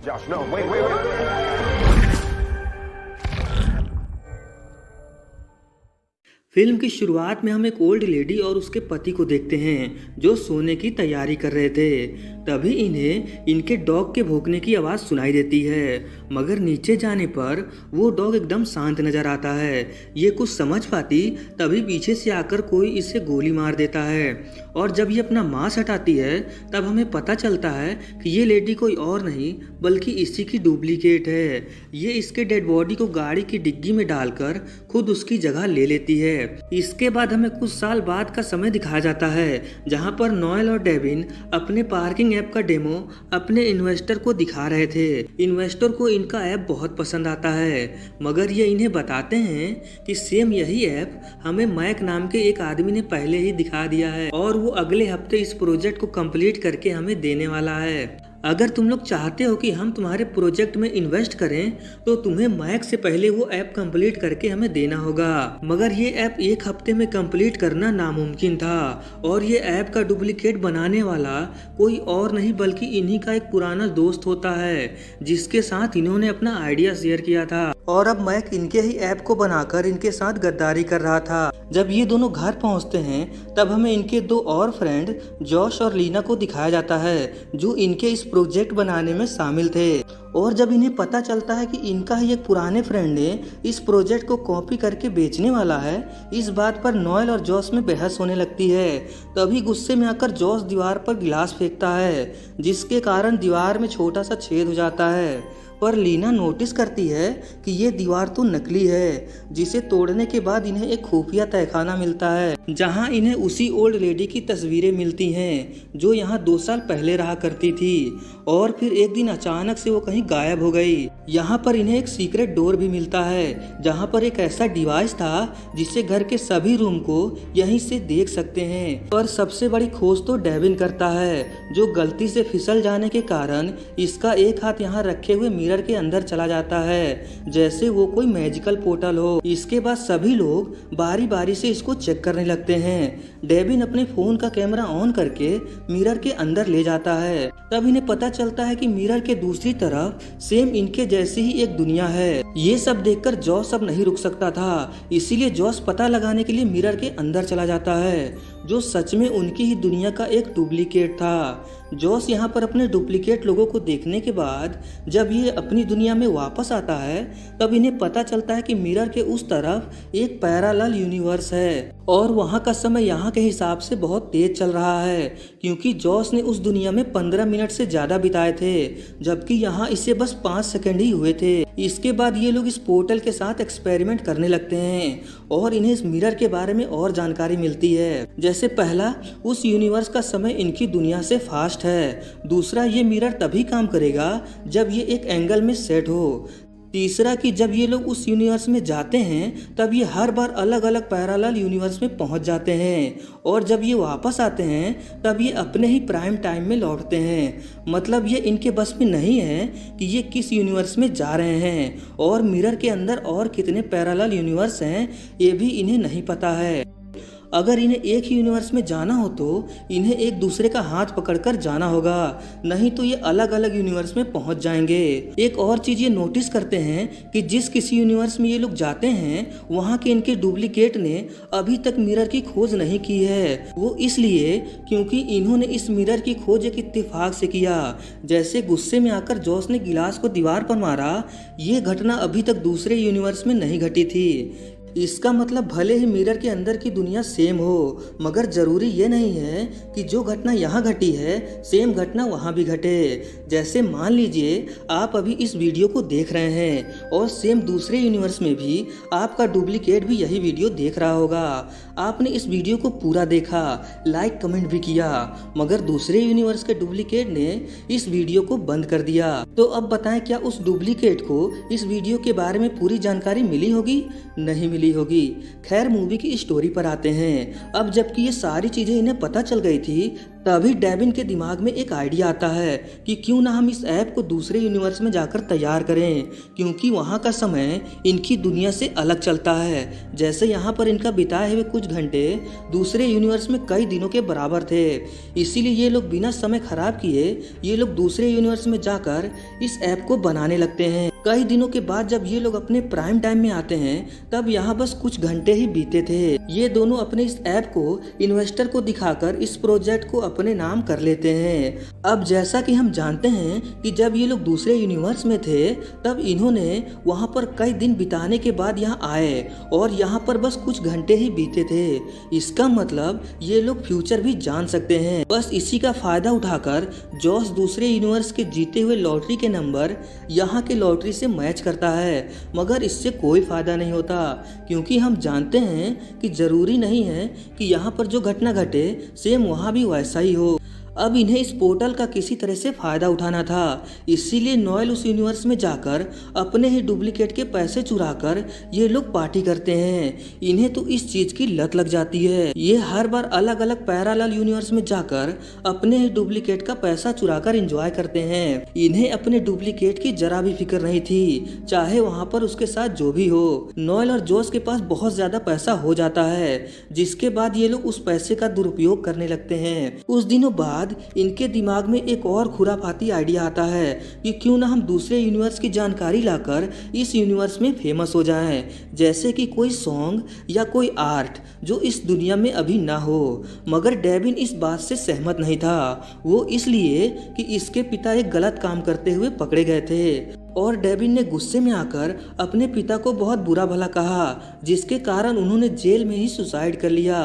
Josh, no, wait. Film की शुरुआत में हम एक ओल्ड लेडी और उसके पति को देखते हैं जो सोने की तैयारी कर रहे थे। तभी इन्हें इनके डॉग के भौंकने की आवाज़ सुनाई देती है, मगर नीचे जाने पर वो डॉग एकदम शांत नजर आता है। ये कुछ समझ पाती तभी पीछे से आकर कोई इसे गोली मार देता है, और जब ये अपना मांस हटाती है तब हमें पता चलता है कि ये लेडी कोई और नहीं बल्कि इसी की डुप्लीकेट है। ये इसके डेड बॉडी को गाड़ी की डिग्गी में डालकर खुद उसकी जगह ले लेती है। इसके बाद हमें कुछ साल बाद का समय दिखाया जाता है जहां पर नोएल और डेविन अपने पार्किंग ऐप का डेमो अपने इन्वेस्टर को दिखा रहे थे। इन्वेस्टर को इनका ऐप बहुत पसंद आता है, मगर ये इन्हें बताते हैं कि सेम यही ऐप हमें मैक नाम के एक आदमी ने पहले ही दिखा दिया है और वो अगले हफ्ते इस प्रोजेक्ट को कंप्लीट करके हमें देने वाला है। अगर तुम लोग चाहते हो कि हम तुम्हारे प्रोजेक्ट में इन्वेस्ट करें तो तुम्हें मैक से पहले वो ऐप कंप्लीट करके हमें देना होगा। मगर ये ऐप एक हफ्ते में कंप्लीट करना नामुमकिन था, और ये ऐप का डुप्लीकेट बनाने वाला कोई और नहीं बल्कि इन्हीं का एक पुराना दोस्त होता है जिसके साथ इन्होंने अपना आइडिया शेयर किया था, और अब मैक इनके ही ऐप को बनाकर इनके साथ गद्दारी कर रहा था। जब ये दोनों घर पहुंचते हैं तब हमें इनके दो और फ्रेंड जॉश और लीना को दिखाया जाता है जो इनके इस प्रोजेक्ट बनाने में शामिल थे। और जब इन्हें पता चलता है कि इनका ही एक पुराने फ्रेंड ने इस प्रोजेक्ट को कॉपी करके बेचने वाला है, इस बात पर नोएल और जॉश में बहस होने लगती है। तभी गुस्से में आकर जॉश दीवार पर गिलास फेंकता है जिसके कारण दीवार में छोटा सा छेद हो जाता है। पर लीना नोटिस करती है कि ये दीवार तो नकली है, जिसे तोड़ने के बाद इन्हें एक खुफिया तहखाना मिलता है जहां इन्हें उसी ओल्ड लेडी की तस्वीरें मिलती हैं जो यहाँ 2 साल पहले रहा करती थी, और फिर एक दिन अचानक से वो कहीं गायब हो गई। यहाँ पर इन्हें एक सीक्रेट डोर भी मिलता है जहाँ पर एक ऐसा डिवाइस था जिससे घर के सभी रूम को यहीं से देख सकते हैं। पर सबसे बड़ी खोज तो डेविन करता है जो गलती से फिसल जाने के कारण इसका एक हाथ यहाँ रखे हुए मिरर के अंदर चला जाता है जैसे वो कोई मैजिकल पोर्टल हो। इसके बाद सभी लोग बारी बारी से इसको चेक करने लगते हैं। डेविन अपने फोन का कैमरा ऑन करके मिरर के अंदर ले जाता है। तब इन्हें पता चलता है कि मिरर के दूसरी तरफ सेम इनके जैसी ही एक दुनिया है। ये सब देखकर जॉस अब नहीं रुक सकता था, इसीलिए जॉस पता लगाने के लिए मिरर के अंदर चला जाता है जो सच में उनकी ही दुनिया का एक डुप्लीकेट था। जॉस यहाँ पर अपने डुप्लीकेट लोगों को देखने के बाद जब ये अपनी दुनिया में वापस आता है तब इन्हें पता चलता है कि मिरर के उस तरफ एक पैरेलल यूनिवर्स है और वहाँ का समय यहाँ के हिसाब से बहुत तेज चल रहा है क्योंकि जॉस ने उस दुनिया में 15 मिनट से ज्यादा बिताए थे जबकि यहाँ इसे बस 5 सेकंड ही हुए थे। इसके बाद ये लोग इस पोर्टल के साथ एक्सपेरिमेंट करने लगते हैं और इन्हें इस मिरर के बारे में और जानकारी मिलती है। जैसे पहला, उस यूनिवर्स का समय इनकी दुनिया से फास्ट है। दूसरा, ये मिरर तभी काम करेगा जब ये एक एंगल में सेट हो। तीसरा कि जब ये लोग उस यूनिवर्स में जाते हैं तब ये हर बार अलग अलग पैरेलल यूनिवर्स में पहुंच जाते हैं, और जब ये वापस आते हैं तब ये अपने ही प्राइम टाइम में लौटते हैं। मतलब ये इनके बस में नहीं है कि ये किस यूनिवर्स में जा रहे हैं, और मिरर के अंदर और कितने पैरेलल यूनिवर्स हैं ये भी इन्हें नहीं पता है। अगर इन्हें एक ही यूनिवर्स में जाना हो तो इन्हें एक दूसरे का हाथ पकड़कर जाना होगा, नहीं तो ये अलग अलग यूनिवर्स में पहुंच जाएंगे। एक और चीज ये नोटिस करते हैं कि जिस किसी यूनिवर्स में ये लोग जाते हैं वहां के इनके डुप्लीकेट ने अभी तक मिरर की खोज नहीं की है। वो इसलिए क्योंकि इन्होंने इस मिरर की खोज एक इत्तेफाक से किया। जैसे गुस्से में आकर जॉस ने गिलास को दीवार पर मारा, ये घटना अभी तक दूसरे यूनिवर्स में नहीं घटी थी। इसका मतलब भले ही मिरर के अंदर की दुनिया सेम हो, मगर जरूरी ये नहीं है कि जो घटना यहाँ घटी है सेम घटना वहाँ भी घटे। जैसे मान लीजिए आप अभी इस वीडियो को देख रहे हैं और सेम दूसरे यूनिवर्स में भी आपका डुप्लीकेट भी यही वीडियो देख रहा होगा। आपने इस वीडियो को पूरा देखा, लाइक कमेंट भी किया, मगर दूसरे यूनिवर्स के डुप्लीकेट ने इस वीडियो को बंद कर दिया। तो अब बताएं क्या उस डुप्लीकेट को इस वीडियो के बारे में पूरी जानकारी मिली होगी? नहीं मिली मिली होगी। खैर मूवी की स्टोरी पर आते हैं। अब जबकि ये सारी चीजें इन्हें पता चल गई थी, तभी डेविन के दिमाग में एक आइडिया आता है कि क्यों ना हम इस ऐप को दूसरे यूनिवर्स में जाकर तैयार करें, क्योंकि वहाँ का समय इनकी दुनिया से अलग चलता है। जैसे यहाँ पर इनका बिताए हुए कुछ घंटे दूसरे यूनिवर्स में कई दिनों के बराबर थे। इसीलिए ये लोग बिना समय खराब किए ये लोग दूसरे यूनिवर्स में जाकर इस ऐप को बनाने लगते हैं। कई दिनों के बाद जब ये लोग अपने प्राइम टाइम में आते हैं, तब यहाँ बस कुछ घंटे ही बीते थे। ये दोनों अपने इस ऐप को इन्वेस्टर को दिखाकर इस प्रोजेक्ट को अपने नाम कर लेते हैं। अब जैसा कि हम जानते हैं कि जब ये लोग दूसरे यूनिवर्स में थे, तब इन्होंने वहाँ पर कई दिन बिताने के बाद यहाँ आए और यहाँ पर बस कुछ घंटे ही बीते थे। इसका मतलब ये लोग फ्यूचर भी जान सकते हैं। बस इसी का फायदा उठाकर जॉस दूसरे यूनिवर्स के जीते हुए लॉटरी के नंबर यहाँ के लॉटरी से मैच करता है, मगर इससे कोई फायदा नहीं होता, क्योंकि हम जानते हैं कि जरूरी नहीं है कि यहाँ पर जो घटना घटे सेम वहाँ भी वैसा ही हो। अब इन्हें इस पोर्टल का किसी तरह से फायदा उठाना था, इसीलिए नोएल उस यूनिवर्स में जाकर अपने ही डुप्लीकेट के पैसे चुराकर ये लोग पार्टी करते हैं। इन्हें तो इस चीज की लत लग जाती है। ये हर बार अलग अलग पैरेलल यूनिवर्स में जाकर अपने ही डुप्लीकेट का पैसा चुराकर एंजॉय करते हैं। इन्हें अपने डुप्लीकेट की जरा भी फिक्र नहीं थी, चाहे वहाँ पर उसके साथ जो भी हो। नोएल और जोस के पास बहुत ज्यादा पैसा हो जाता है, जिसके बाद ये लोग उस पैसे का दुरुपयोग करने लगते हैं। कुछ दिनों बाद इनके दिमाग में एक और खुराफाती आइडिया आता है कि क्यों ना हम दूसरे यूनिवर्स की जानकारी लाकर इस यूनिवर्स में फेमस हो जाएं, जैसे कि कोई सॉन्ग या कोई आर्ट जो इस दुनिया में अभी ना हो। मगर डेविन इस बात से सहमत नहीं था, वो इसलिए कि इसके पिता एक गलत काम करते हुए पकड़े गए थे और डेविन ने गुस्से में आकर अपने पिता को बहुत बुरा भला कहा, जिसके कारण उन्होंने जेल में ही सुसाइड कर लिया।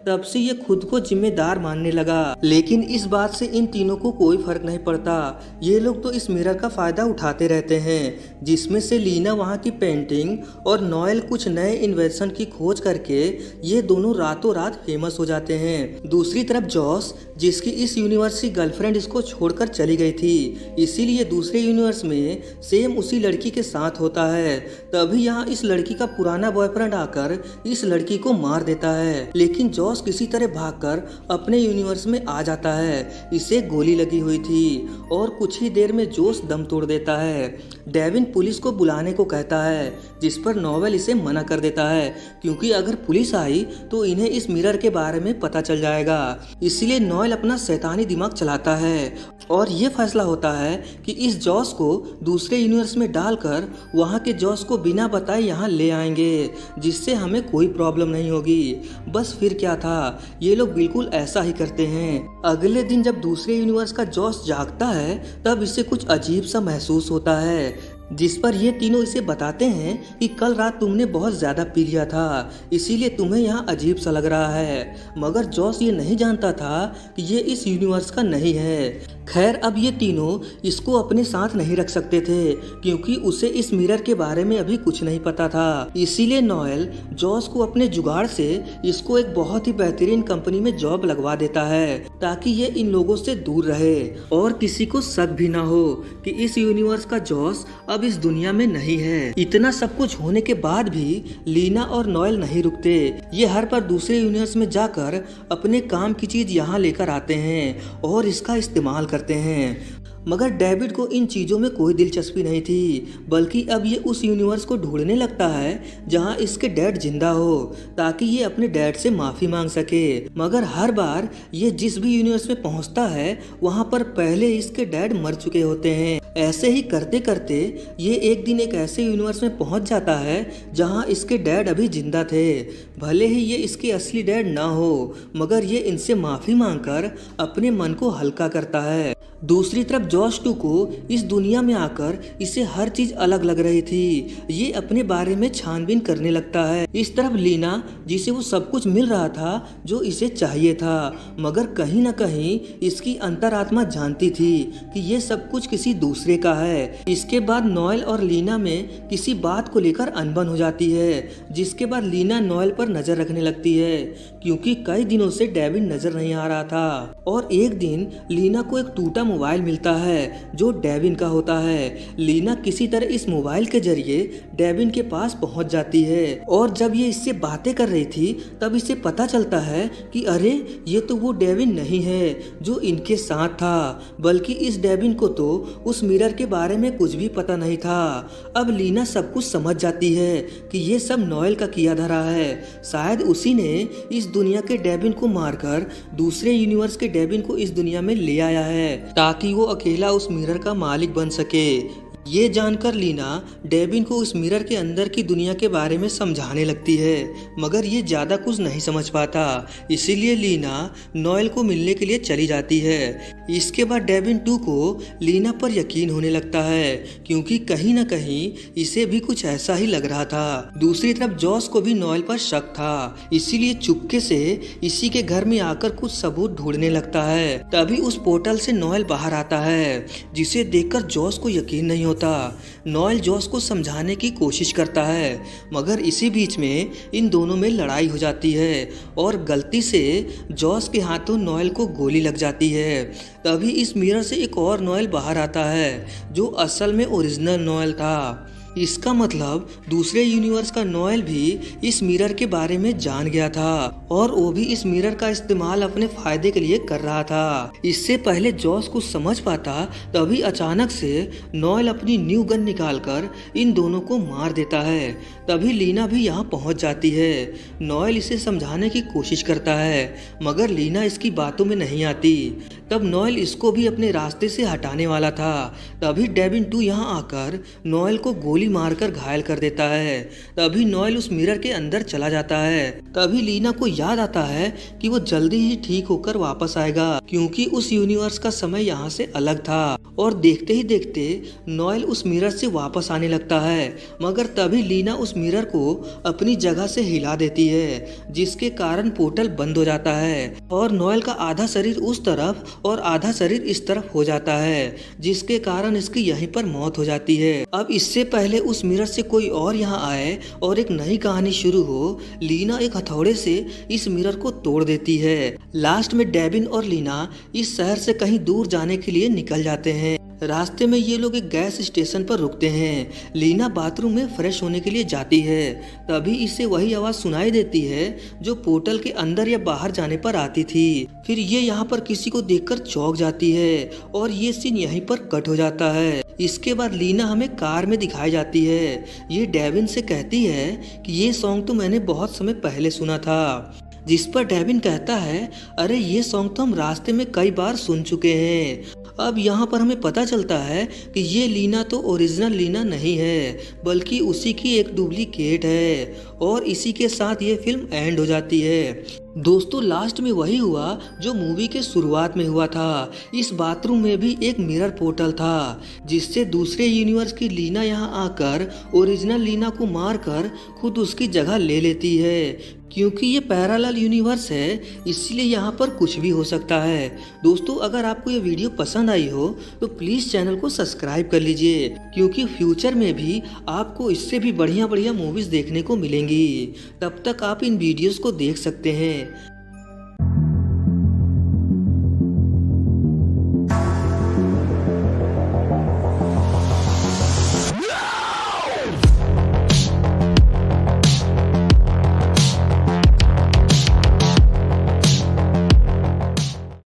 तब से ये खुद को जिम्मेदार मानने लगा। लेकिन इस बात से इन तीनों को कोई फर्क नहीं पड़ता। ये लोग तो इस मिरर का फायदा उठाते रहते हैं, जिसमें से लीना वहाँ की पेंटिंग और नोएल कुछ नए इन्वेंशन की खोज करके ये दोनों रातों रात फेमस हो जाते हैं। दूसरी तरफ जॉस, जिसकी इस यूनिवर्स की गर्लफ्रेंड इसको छोड़कर चली गई थी, इसीलिए दूसरे यूनिवर्स में सेम उसी लड़की के साथ होता है। तभी यहाँ इस लड़की का पुराना बॉयफ्रेंड आकर इस लड़की को मार देता है, लेकिन जॉस किसी तरह भागकर अपने यूनिवर्स में आ जाता है। इसे गोली लगी हुई थी और कुछ ही देर में जोश दम तोड़ देता है। डेविन पुलिस को बुलाने को कहता है, जिस पर नोएल इसे मना कर देता है, क्योंकि अगर पुलिस आई तो इन्हें इस मिरर के बारे में पता चल जाएगा। इसलिए नोएल अपना शैतानी दिमाग चलाता है और ये फैसला होता है कि इस जॉस को दूसरे यूनिवर्स में डालकर वहाँ के जॉस को बिना बताए यहाँ ले आएंगे, जिससे हमें कोई प्रॉब्लम नहीं होगी। बस फिर क्या था, ये लोग बिल्कुल ऐसा ही करते हैं। अगले दिन जब दूसरे यूनिवर्स का जॉस जागता है, तब इसे कुछ अजीब सा महसूस होता है, जिस पर ये तीनों इसे बताते हैं कि कल रात तुमने बहुत ज्यादा पी लिया था, इसीलिए तुम्हें यहाँ अजीब सा लग रहा है। मगर जॉस ये नहीं जानता था कि ये इस यूनिवर्स का नहीं है। खैर अब ये तीनों इसको अपने साथ नहीं रख सकते थे, क्योंकि उसे इस मिरर के बारे में अभी कुछ नहीं पता था। इसीलिए नोएल जॉस को अपने जुगाड़ से इसको एक बहुत ही बेहतरीन कंपनी में जॉब लगवा देता है, ताकि ये इन लोगों से दूर रहे और किसी को शक भी ना हो कि इस यूनिवर्स का जॉस अब इस दुनिया में नहीं है। इतना सब कुछ होने के बाद भी लीना और नोएल नहीं रुकते। ये हर बार दूसरे यूनिवर्स में जाकर अपने काम की चीज यहाँ लेकर आते हैं और इसका इस्तेमाल करते हैं। मगर डेविड को इन चीज़ों में कोई दिलचस्पी नहीं थी, बल्कि अब ये उस यूनिवर्स को ढूंढने लगता है जहां इसके डैड जिंदा हो, ताकि ये अपने डैड से माफ़ी मांग सके। मगर हर बार ये जिस भी यूनिवर्स में पहुंचता है, वहां पर पहले इसके डैड मर चुके होते हैं। ऐसे ही करते करते ये एक दिन एक ऐसे यूनिवर्स में पहुंच जाता है जहां इसके डैड अभी जिंदा थे। भले ही ये इसके असली डैड ना हो, मगर ये इनसे माफ़ी मांगकर अपने मन को हल्का करता है। दूसरी तरफ जॉश टू को इस दुनिया में आकर इसे हर चीज अलग लग रही थी। ये अपने बारे में छानबीन करने लगता है। इस तरफ लीना, जिसे वो सब कुछ मिल रहा था जो इसे चाहिए था, मगर कहीं न कहीं इसकी अंतरात्मा जानती थी कि ये सब कुछ किसी दूसरे का है। इसके बाद नोएल और लीना में किसी बात को लेकर अनबन हो जाती है, जिसके बाद लीना नोएल पर नजर रखने लगती है, क्योंकि कई दिनों से डेविड नजर नहीं आ रहा था। और एक दिन लीना को एक टूटा मोबाइल मिलता है जो डेविन का होता है। लीना किसी तरह इस मोबाइल के जरिए डेविन के पास पहुंच जाती है और जब ये इससे बातें कर रही थी तब इसे पता चलता है कि अरे ये तो वो डेविन नहीं है जो इनके साथ था, बल्कि इस डेविन को तो उस मिरर के बारे में कुछ भी पता नहीं था। अब लीना सब कुछ समझ जाती है कि ये सब नोएल का किया धरा है। शायद उसी ने इस दुनिया के डेविन को मारकर दूसरे यूनिवर्स के डेविन को इस दुनिया में ले आया है ताकि वो अकेला उस मिरर का मालिक बन सके। ये जानकर लीना डेविन को उस मिरर के अंदर की दुनिया के बारे में समझाने लगती है, मगर ये ज़्यादा कुछ नहीं समझ पाता। इसीलिए लीना नोएल को मिलने के लिए चली जाती है। इसके बाद डेविन 2 को लीना पर यकीन होने लगता है क्योंकि कहीं ना कहीं इसे भी कुछ ऐसा ही लग रहा था। दूसरी तरफ जॉस को भी नोएल पर शक था, इसीलिए चुपके से इसी के घर में आकर कुछ सबूत ढूंढने लगता है। तभी उस पोर्टल से नोएल बाहर आता है जिसे देखकर जॉस को यकीन नहीं होता। नोएल जॉस को समझाने की कोशिश करता है, मगर इसी बीच में इन दोनों में लड़ाई हो जाती है और गलती से जॉस के हाथों नोएल को गोली लग जाती है। तभी इस मिरर से एक और नोएल बाहर आता है जो असल में ओरिजिनल नोएल था। इसका मतलब दूसरे यूनिवर्स का नोएल भी इस मिरर के बारे में जान गया था और वो भी इस मिरर का इस्तेमाल अपने फायदे के लिए कर रहा था। इससे पहले जॉस कुछ समझ पाता तभी अचानक से नोएल अपनी न्यू गन निकालकर इन दोनों को मार देता है। तभी लीना भी यहाँ पहुँच जाती है। नोएल इसे समझाने की कोशिश करता है, मगर लीना इसकी बातों में नहीं आती। तब नोएल इसको भी अपने रास्ते से हटाने वाला था। तभी डेविन 2 यहाँ आकर नोएल को गोली मारकर घायल कर देता है। तभी नोएल उस मिरर के अंदर चला जाता है। तभी लीना को याद आता है कि वो जल्दी ही ठीक होकर वापस आएगा क्योंकि उस यूनिवर्स का समय यहाँ से अलग था। और देखते ही देखते नोएल उस मिरर से वापस आने लगता है, मगर तभी लीना उस मिरर को अपनी जगह से हिला देती है जिसके कारण पोर्टल बंद हो जाता है और नोएल का आधा शरीर उस तरफ और आधा शरीर इस तरफ हो जाता है जिसके कारण इसकी यहीं पर मौत हो जाती है। अब इससे पहले उस मिरर से कोई और यहाँ आए और एक नई कहानी शुरू हो, लीना एक हथौड़े से इस मिरर को तोड़ देती है। लास्ट में डेविन और लीना इस शहर से कहीं दूर जाने के लिए निकल जाते हैं। रास्ते में ये लोग एक गैस स्टेशन पर रुकते हैं। लीना बाथरूम में फ्रेश होने के लिए जाती है, तभी इसे वही आवाज सुनाई देती है जो पोर्टल के अंदर या बाहर जाने पर आती थी। फिर ये यहाँ पर किसी को देखकर चौंक जाती है और ये सीन यहीं पर कट हो जाता है। इसके बाद लीना हमें कार में दिखाई जाती है। ये डेविन से कहती है कि ये सॉन्ग तो मैंने बहुत समय पहले सुना था, जिस पर डेविन कहता है अरे ये सॉन्ग तो हम रास्ते में कई बार सुन चुके हैं। अब यहाँ पर हमें पता चलता है कि ये लीना तो ओरिजिनल लीना नहीं है बल्कि उसी की एक डुप्लीकेट है और इसी के साथ ये फिल्म एंड हो जाती है। दोस्तों लास्ट में वही हुआ जो मूवी के शुरुआत में हुआ था। इस बाथरूम में भी एक मिरर पोर्टल था जिससे दूसरे यूनिवर्स की लीना यहाँ आकर ओरिजिनल लीना को मारकर खुद उसकी जगह ले लेती है। क्योंकि ये पैरेलल यूनिवर्स है इसलिए यहाँ पर कुछ भी हो सकता है। दोस्तों अगर आपको ये वीडियो पसंद आई हो तो प्लीज़ चैनल को सब्सक्राइब कर लीजिए क्योंकि फ्यूचर में भी आपको इससे भी बढ़िया बढ़िया मूवीज़ देखने को मिलेंगी। तब तक आप इन वीडियोस को देख सकते हैं।